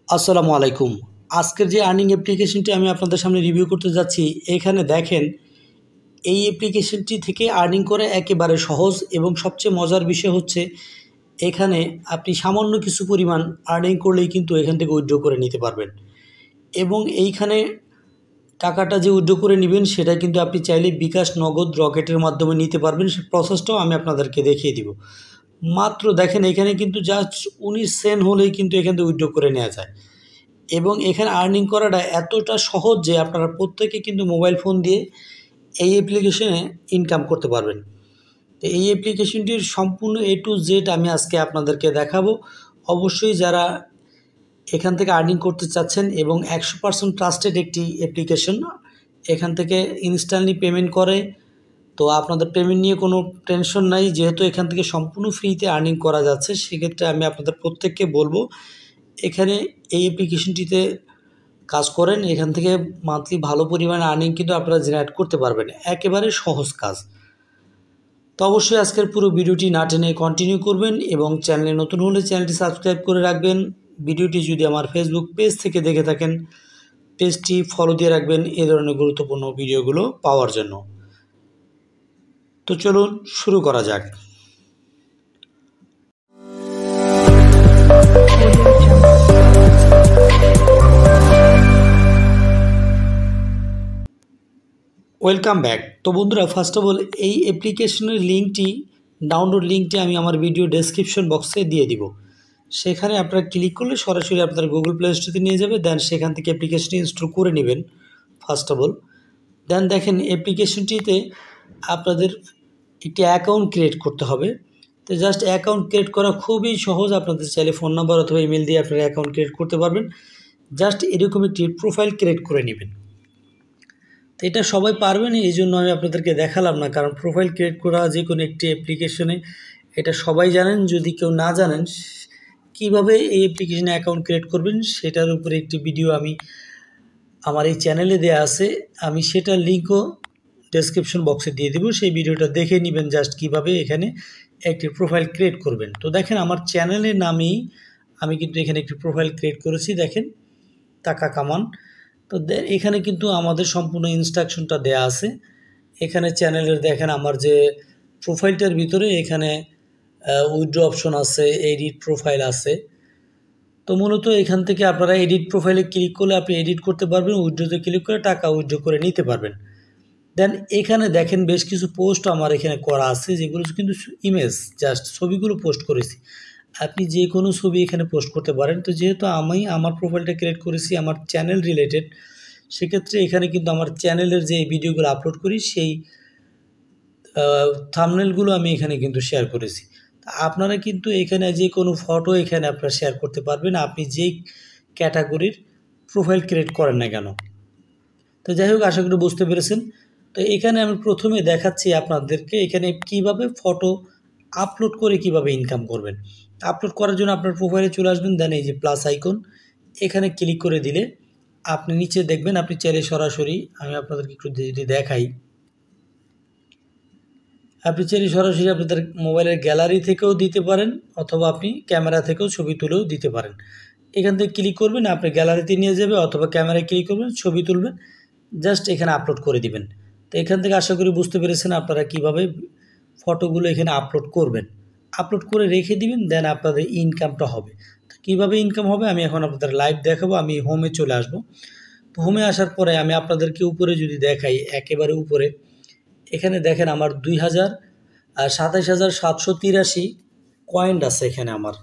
আসসালামু আলাইকুম। আজকের যে আর্নিং অ্যাপ্লিকেশনটি আমি আপনাদের সামনে রিভিউ করতে যাচ্ছি, এখানে দেখেন এই অ্যাপ্লিকেশনটি থেকে আর্নিং করা একেবারে সহজ এবং সবচেয়ে মজার বিষয় হচ্ছে এখানে আপনি সামান্য কিছু পরিমাণ আর্নিং করলেই কিন্তু এখান থেকে উইথড্র করে নিতে পারবেন এবং এইখানে টাকাটা যে উইথড্র করে নেবেন সেটা কিন্তু আপনি চাইলে বিকাশ, নগদ, রকেটের মাধ্যমে নিতে পারবেন। সে প্রসেসটাও আমি আপনাদেরকে দেখিয়ে দিব। মাত্র দেখেন এখানে কিন্তু জাস্ট 19 সেন্ট হলেই কিন্তু এখান থেকে উইথড্র করে নেওয়া যায় এবং এখানে আর্নিং করাটা এতটা সহজ যে আপনারা প্রত্যেকে কিন্তু মোবাইল ফোন দিয়ে এই অ্যাপ্লিকেশনে ইনকাম করতে পারবেন। তো এই অ্যাপ্লিকেশনটির সম্পূর্ণ A to Z আমি আজকে আপনাদেরকে দেখাবো। অবশ্যই যারা এখান থেকে আর্নিং করতে চাচ্ছেন এবং 100% ট্রাস্টেড একটি অ্যাপ্লিকেশন, এখান থেকে ইনস্ট্যান্টলি পেমেন্ট করে, তো আপনাদের পেমেন্ট নিয়ে কোনো টেনশন নাই। যেহেতু এখান থেকে সম্পূর্ণ ফ্রিতে আর্নিং করা যাচ্ছে, সেক্ষেত্রে আমি আপনাদের প্রত্যেককে বলবো এখানে এই অ্যাপ্লিকেশনটিতে কাজ করেন। এখান থেকে মান্থলি ভালো পরিমাণে আর্নিং কিন্তু আপনারা জেনারেট করতে পারবেন। একেবারে সহজ কাজ। তো অবশ্যই আজকের পুরো ভিডিওটি না টেনে কন্টিনিউ করবেন এবং চ্যানেলে নতুন হলে চ্যানেলটি সাবস্ক্রাইব করে রাখবেন। ভিডিওটি যদি আমার ফেসবুক পেজ থেকে দেখে থাকেন, পেজটি ফলো দিয়ে রাখবেন এই ধরনের গুরুত্বপূর্ণ ভিডিওগুলো পাওয়ার জন্য। তো চলুন শুরু করা যাক। Welcome back. তো বন্ধুরা, ফার্স্ট অফ অল এই অ্যাপ্লিকেশনের লিঙ্কটি, ডাউনলোড লিঙ্কটি আমি আমার ভিডিও ডেসক্রিপশন বক্সে দিয়ে দিব। সেখানে আপনারা ক্লিক করলে সরাসরি আপনার গুগল প্লে স্টোরে নিয়ে যাবে। দেন সেখান থেকে অ্যাপ্লিকেশনটি ইনস্টল করে নেবেন ফার্স্ট অফ অল। দেন দেখেন অ্যাপ্লিকেশনটিতে আপনাদের একটি অ্যাকাউন্ট ক্রিয়েট করতে হবে। তো জাস্ট অ্যাকাউন্ট ক্রিয়েট করা খুবই সহজ। আপনাদের চাইলে ফোন নাম্বার অথবা ইমেল দিয়ে আপনারা অ্যাকাউন্ট ক্রিয়েট করতে পারবেন। জাস্ট এরকম একটি প্রোফাইল ক্রিয়েট করে নেবেন। তো এটা সবাই পারবেন, এই জন্য আমি আপনাদেরকে দেখালাম না, কারণ প্রোফাইল ক্রিয়েট করা যে কোনো একটি অ্যাপ্লিকেশনে এটা সবাই জানেন। যদি কেউ না জানেন কিভাবে এই অ্যাপ্লিকেশনে অ্যাকাউন্ট ক্রিয়েট করবেন, সেটার উপরে একটি ভিডিও আমি আমার এই চ্যানেলে দেওয়া আছে, আমি সেটার লিঙ্কও ডেসক্রিপশন বক্সে দিয়ে দেবো। সেই ভিডিওটা দেখে নেবেন জাস্ট কিভাবে এখানে একটি প্রোফাইল ক্রিয়েট করবেন। তো দেখেন আমার চ্যানেলের নামেই আমি কিন্তু এখানে একটি প্রোফাইল ক্রিয়েট করেছি, দেখেন টাকা কামান। তো এখানে কিন্তু আমাদের সম্পূর্ণ ইনস্ট্রাকশনটা দেয়া আছে। এখানে চ্যানেলের দেখেন আমার যে প্রোফাইলটার ভিতরে এখানে উইথড্র অপশন আছে, এডিট প্রোফাইল আছে। তো মূলত এখান থেকে আপনারা এডিট প্রোফাইলে ক্লিক করলে আপনি এডিট করতে পারবেন, উইথড্রোতে ক্লিক করে টাকা উইথড্র করে নিতে পারবেন। দেন এখানে দেখেন বেশ কিছু পোস্ট আমার এখানে করা আছে, যেগুলো কিন্তু ইমেজ, জাস্ট ছবিগুলো পোস্ট করেছি। আপনি যে কোনো ছবি এখানে পোস্ট করতে পারেন। তো যেহেতু আমি আমার প্রোফাইলটা ক্রিয়েট করেছি আমার চ্যানেল রিলেটেড, সেক্ষেত্রে এখানে কিন্তু আমার চ্যানেলের যে ভিডিওগুলো আপলোড করি সেই থাম্বনেলগুলো আমি এখানে কিন্তু শেয়ার করেছি। আপনারা কিন্তু এখানে যে কোনো ফটো এখানে আপনারা শেয়ার করতে পারবেন, আপনি যেই ক্যাটাগরির প্রোফাইল ক্রিয়েট করেন না কেন। তো যাই হোক, আশা করি বুঝতে পেরেছেন। তো এখানে আমি প্রথমে দেখাচ্ছি আপনাদেরকে এখানে কিভাবে ফটো আপলোড করে কিভাবে ইনকাম করবেন। আপলোড করার জন্য আপনার প্রোফাইলে চলে আসবেন। দেন এই যে প্লাস আইকন, এখানে ক্লিক করে দিলে আপনি নিচে দেখবেন, আপনি চাইলে সরাসরি, আমি আপনাদেরকে একটু যদি দেখাই, আপনি চাইলে সরাসরি আপনাদের মোবাইলের গ্যালারি থেকেও দিতে পারেন অথবা আপনি ক্যামেরা থেকেও ছবি তুলেও দিতে পারেন। এখান থেকে ক্লিক করবেন, আপনি গ্যালারিতে নিয়ে যাবে অথবা ক্যামেরায় ক্লিক করবেন, ছবি তুলবেন, জাস্ট এখানে আপলোড করে দিবেন। তো এখান থেকে আশা করি বুঝতে পেরেছেন আপনারা কিভাবে ফটোগুলো এখানে আপলোড করবেন। আপলোড করে রেখে দিবেন, দেন আপনাদের ইনকামটা হবে। তো কীভাবে ইনকাম হবে আমি এখন আপনাদের লাইভ দেখাবো। আমি হোমে চলে আসব। তো হোমে আসার পরে আমি আপনাদেরকে উপরে যদি দেখাই, একেবারে উপরে এখানে দেখেন আমার 27,783 কয়েন আছে এখানে আমার।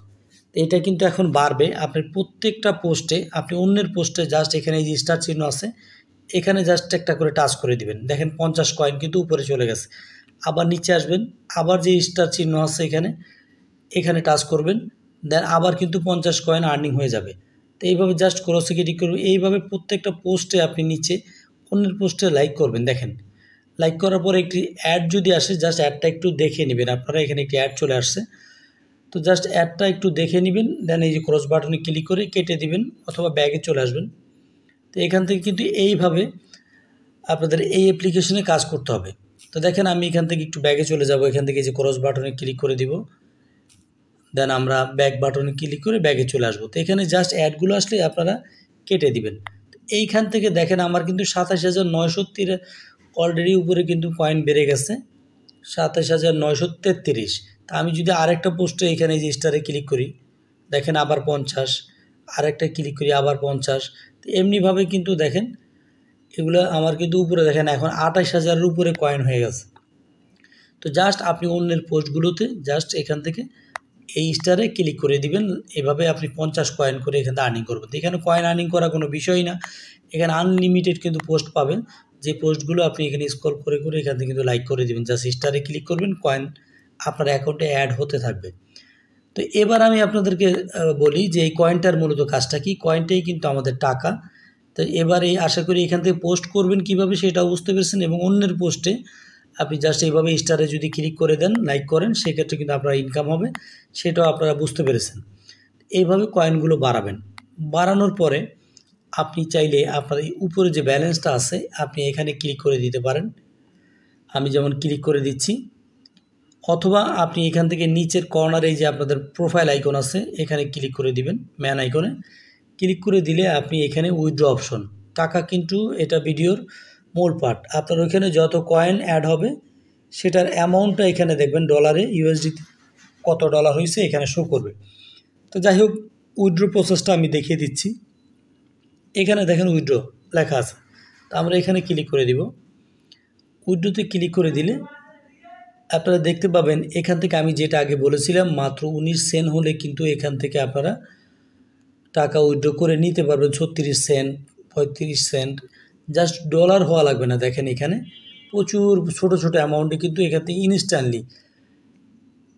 এটা কিন্তু এখন বাড়বে। আপনি প্রত্যেকটা পোস্টে, আপনি অন্যের পোস্টে জাস্ট এখানে এই যে স্টার চিহ্ন আছে, এখানে জাস্ট একটা করে টাচ করে দিবেন। দেখেন 50 কয়েন কিন্তু উপরে চলে গেছে। আবার নিচে আসবেন, আবার যে স্টার চিহ্ন আছে এখানে টাচ করবেন, দেন আবার কিন্তু 50 কয়েন আর্নিং হয়ে যাবে। তো এইভাবে জাস্ট ক্রসে ক্লিক করবেন। এইভাবে প্রত্যেকটা পোস্টে আপনি নিচে অন্যের পোস্টে লাইক করবেন। দেখেন লাইক করার পর একটি অ্যাড যদি আসে, জাস্ট অ্যাডটা একটু দেখে নেবেন আপনারা। এখানে একটি অ্যাড চলে আসছে, তো জাস্ট অ্যাডটা একটু দেখে নেবেন। দেন এই যে ক্রস বাটনে ক্লিক করে কেটে দিবেন অথবা ব্যাগে চলে আসবেন। তো এখান থেকে কিন্তু এইভাবে আপনাদের এই অ্যাপ্লিকেশনে কাজ করতে হবে। তো দেখেন আমি এখান থেকে একটু ব্যাগে চলে যাব, এখান থেকে যে ক্রস বাটনে ক্লিক করে দিব, দেন আমরা ব্যাক বাটনে ক্লিক করে ব্যাকে চলে আসবো। তো এখানে জাস্ট অ্যাডগুলো আসলে আপনারা কেটে দিবেন। এইখান থেকে দেখেন আমার কিন্তু ২৭,৯০০ অলরেডি উপরে কিন্তু কয়েন বেড়ে গেছে ২৭,৯৩৩। তা আমি যদি আরেকটা পোস্টে এখানে যে স্টারে ক্লিক করি দেখেন আবার ৫০, আরেকটা ক্লিক করি আবার ৫০। তো এমনিভাবে কিন্তু দেখেন এগুলো আমার কিন্তু উপরে দেখেন এখন ২৮,০০০-এর উপরে কয়েন হয়ে গেছে। তো জাস্ট আপনি অন্যের পোস্টগুলোতে জাস্ট এখান থেকে এই স্টারে ক্লিক করে দিবেন। এভাবে আপনি ৫০ কয়েন করে এখান থেকে আর্নিং করবেন। তো এখানে কয়েন আর্নিং করা কোনো বিষয়ই না, এখানে আনলিমিটেড কিন্তু পোস্ট পাবেন। যে পোস্টগুলো আপনি এখানে স্ক্রল করে করে এখান থেকে কিন্তু লাইক করে দিবেন, জাস্ট স্টারে ক্লিক করবেন, কয়েন আপনার অ্যাকাউন্টে অ্যাড হতে থাকবে। তো এবার আমি আপনাদেরকে বলি যে এই কয়েনটার মূলত কাজটা কি। কয়েনটাই কিন্তু আমাদের টাকা। তো এবার এই আশা করি এখান থেকে পোস্ট করবেন কীভাবে সেটাও বুঝতে পেরেছেন, এবং অন্যের পোস্টে আপনি জাস্ট এইভাবে স্টারে যদি ক্লিক করে দেন, লাইক করেন, সেক্ষেত্রে কিন্তু আপনার ইনকাম হবে, সেটাও আপনারা বুঝতে পেরেছেন। এইভাবে কয়েনগুলো বাড়াবেন। বাড়ানোর পরে আপনি চাইলে আপনার এই উপরে যে ব্যালেন্সটা আছে আপনি এখানে ক্লিক করে দিতে পারেন। আমি যেমন ক্লিক করে দিচ্ছি, অথবা আপনি এখান থেকে নিচের কর্নারে যে আপনাদের প্রোফাইল আইকন আছে এখানে ক্লিক করে দিবেন। ম্যান আইকনে ক্লিক করে দিলে আপনি এখানে উইথড্র অপশন, টাকা কিন্তু এটা ভিডিওর মূল পার্ট। আপনার ওইখানে যত কয়েন অ্যাড হবে সেটার অ্যামাউন্টটা এখানে দেখবেন ডলারে, ইউএসডি কত ডলার হয়েছে এখানে শো করবে। তো যাই হোক, উইথড্র প্রসেসটা আমি দেখিয়ে দিচ্ছি। এখানে দেখেন উইথড্র লেখা আছে, তো আমরা এখানে ক্লিক করে দিব। উইথড্রতে ক্লিক করে দিলে আপনারা দেখতে পাবেন এখান থেকে আমি যেটা আগে বলেছিলাম মাত্র ১৯ সেন্ট হলে কিন্তু এখান থেকে আপনারা টাকা উইথড্র করে নিতে পারবেন। ৩৬ সেন্ট, ৩৫ সেন্ট, জাস্ট ডলার হওয়া লাগবে না। দেখেন এখানে প্রচুর ছোট ছোট অ্যামাউন্টে কিন্তু এখান থেকে ইনস্ট্যান্টলি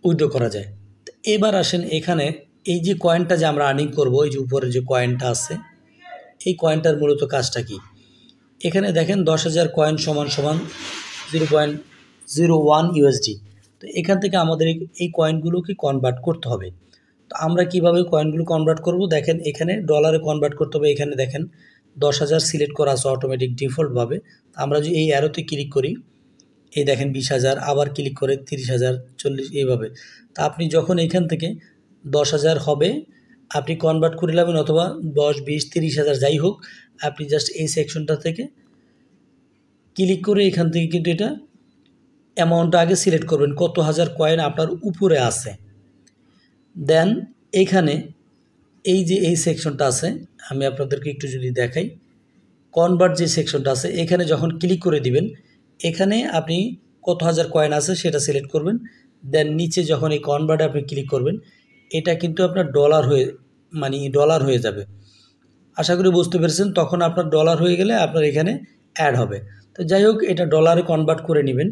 উইথড্র করা যায়। তো এবার আসেন এখানে এই যে কয়েনটা যে আমরা আর্নিং করবো, এই যে উপরে যে কয়েনটা আছে এই কয়েনটার মূলত কাজটা কি। এখানে দেখেন ১০,০০০ কয়েন সমান সমান 0.01 ইউএসডি। তো এখান থেকে আমাদের এই কয়েনগুলোকে কনভার্ট করতে হবে। তো আমরা কিভাবে কয়েনগুলো কনভার্ট করব, দেখেন এখানে ডলারে কনভার্ট করতে হবে। এখানে দেখেন ১০,০০০ সিলেক্ট করা আছে অটোমেটিক ডিফল্টভাবে। আমরা যদি এই অ্যারোতে ক্লিক করি, এই দেখেন ২০,০০০, আবার ক্লিক করে ৩০,০০০, ৪০, এইভাবে। তা আপনি যখন এখান থেকে ১০,০০০ হবে আপনি কনভার্ট করে নেবেন, অথবা ১০, ২০, ৩০,০০০ যাই হোক, আপনি জাস্ট এই সেকশনটা থেকে ক্লিক করে এখান থেকে কিন্তু এটা অ্যামাউন্টটা আগে সিলেক্ট করবেন, কত হাজার কয়েন আপনার উপরে আছে। দেন এখানে এই যে এই সেকশনটা আছে, আমি আপনাদেরকে একটু যদি দেখাই, কনভার্ট যে সেকশনটা আছে এখানে যখন ক্লিক করে দিবেন, এখানে আপনি কত হাজার কয়েন আছে সেটা সিলেক্ট করবেন। দেন নিচে যখন এই কনভার্টে আপনি ক্লিক করবেন, এটা কিন্তু আপনার ডলার হয়ে যাবে। আশা করি বুঝতে পেরেছেন। তখন আপনার ডলার হয়ে গেলে আপনার এখানে অ্যাড হবে। তো যাই হোক, এটা ডলারে কনভার্ট করে নেবেন।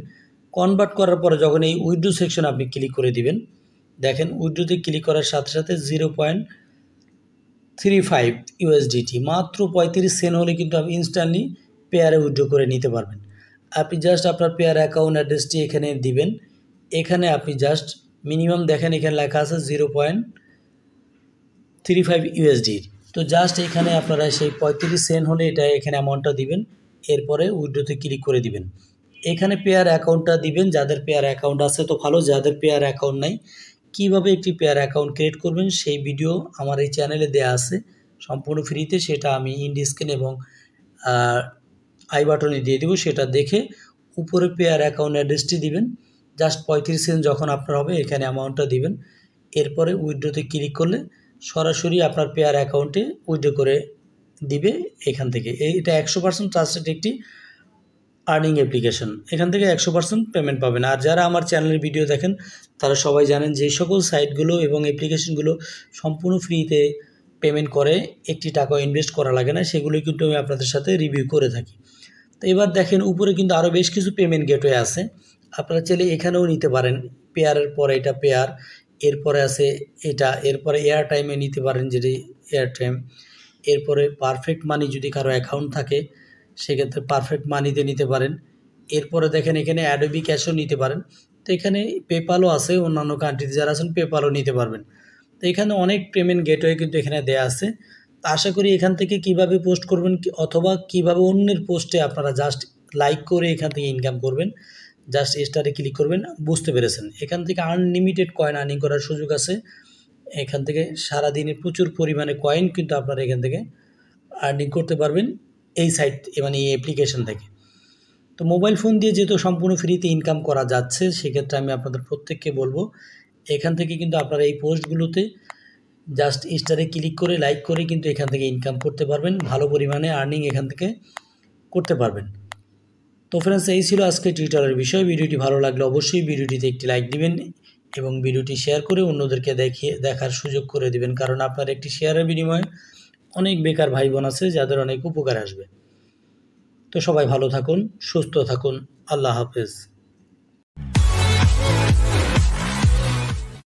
কনভার্ট করার পরে যখন এই উইথড্র সেকশন আপনি ক্লিক করে দিবেন, দেখেন উইথড্রোতে ক্লিক করার সাথে সাথে 0.35 ইউএসডিটি, মাত্র ৩৫ সেন্ট হলে কিন্তু আপনি ইনস্ট্যান্টলি পেয়ারে উইথড্র করে নিতে পারবেন। আপনি জাস্ট আপনার পেয়ার অ্যাকাউন্ট অ্যাড্রেসটি এখানে দিবেন। এখানে আপনি জাস্ট মিনিমাম দেখেন এখানে লেখা আছে 0.35 ইউএসডি। তো জাস্ট এখানে আপনারা সেই ৩৫ সেন্ট হলে এটা এখানে অ্যামাউন্টটা দিবেন, এরপরে উইথড্রোতে ক্লিক করে দিবেন। এখানে পেয়ার অ্যাকাউন্টটা দিবেন, যাদের পেয়ার অ্যাকাউন্ট আছে তো ভালো, যাদের পেয়ার অ্যাকাউন্ট নাই, কীভাবে একটি পেয়ার অ্যাকাউন্ট ক্রিয়েট করবেন সেই ভিডিও আমার এই চ্যানেলে দেয়া আছে সম্পূর্ণ ফ্রিতে। সেটা আমি ইন স্ক্রিন এবং আই বাটনে দিয়ে দেবো, সেটা দেখে উপরে পেয়ার অ্যাকাউন্ট অ্যাড্রেসটি দিবেন। জাস্ট ৩৫ সেন্ট যখন আপনার হবে এখানে অ্যামাউন্টটা দিবেন, এরপরে উইথড্রোতে ক্লিক করলে সরাসরি আপনার পেয়ার অ্যাকাউন্টে উইথড্র করে দিবে এখান থেকে। এটা ১০০% ট্রাস্টেড একটি আর্নিং অ্যাপ্লিকেশন, এখান থেকে ১০০% পেমেন্ট পাবেন। আর যারা আমার চ্যানেলের ভিডিও দেখেন তারা সবাই জানেন যে সকল সাইটগুলো এবং অ্যাপ্লিকেশনগুলো সম্পূর্ণ ফ্রিতে পেমেন্ট করে, একটি টাকাও ইনভেস্ট করা লাগে না, সেগুলোই কিন্তু আমি আপনাদের সাথে রিভিউ করে থাকি। তো এবার দেখেন উপরে কিন্তু আরও বেশ কিছু পেমেন্ট গেটওয়ে আছে, আপনারা চাইলে এখানেও নিতে পারেন। পেয়ারের পরে এটা পেয়ার, এরপরে আছে এটা, এরপরে এয়ার টাইমে নিতে পারেন যেটি এয়ার টাইম, এরপরে পারফেক্ট মানি যদি কারো অ্যাকাউন্ট থাকে সেক্ষেত্রে পারফেক্ট মানিতে নিতে পারেন। এরপরে দেখেন এখানে অ্যাডোবি ক্যাশও নিতে পারেন। তো এখানে পেপালও আছে, অন্যান্য কান্ট্রিতে যারা আছেন পেপালও নিতে পারবেন। তো এখানে অনেক পেমেন্ট গেটওয়ে কিন্তু এখানে দেয়া আছে। তো আশা করি এখান থেকে কিভাবে পোস্ট করবেন অথবা কিভাবে অন্যের পোস্টে আপনারা জাস্ট লাইক করে এখান থেকে ইনকাম করবেন, জাস্ট স্টারে ক্লিক করবেন, বুঝতে পেরেছেন। এখান থেকে আনলিমিটেড কয়েন আর্নিং করার সুযোগ আছে। এখান থেকে সারাদিনে প্রচুর পরিমাণে কয়েন কিন্তু আপনারা এখান থেকে আর্নিং করতে পারবেন এই সাইট মানে এই অ্যাপ্লিকেশন থেকে। তো মোবাইল ফোন দিয়ে যেহেতু সম্পূর্ণ ফ্রিতে ইনকাম করা যাচ্ছে, সেক্ষেত্রে আমি আপনাদের প্রত্যেককে বলবো এখান থেকে কিন্তু আপনারা এই পোস্টগুলোতে জাস্ট স্টারে ক্লিক করে লাইক করে কিন্তু এখান থেকে ইনকাম করতে পারবেন, ভালো পরিমাণে আর্নিং এখান থেকে করতে পারবেন। তো ফ্রেন্ডস, এই ছিল আজকে টিউটোরিয়ালের বিষয়। ভিডিওটি ভালো লাগলে অবশ্যই ভিডিওটিতে একটি লাইক দিবেন এবং ভিডিওটি শেয়ার করে অন্যদেরকে দেখার সুযোগ করে দিবেন, কারণ আপনার একটি শেয়ারের বিনিময়ে অনেক বেকার ভাই বোন আছে যাদের অনেক উপকার আসবে। তো সবাই ভালো থাকুন, সুস্থ থাকুন। আল্লাহ হাফেজ।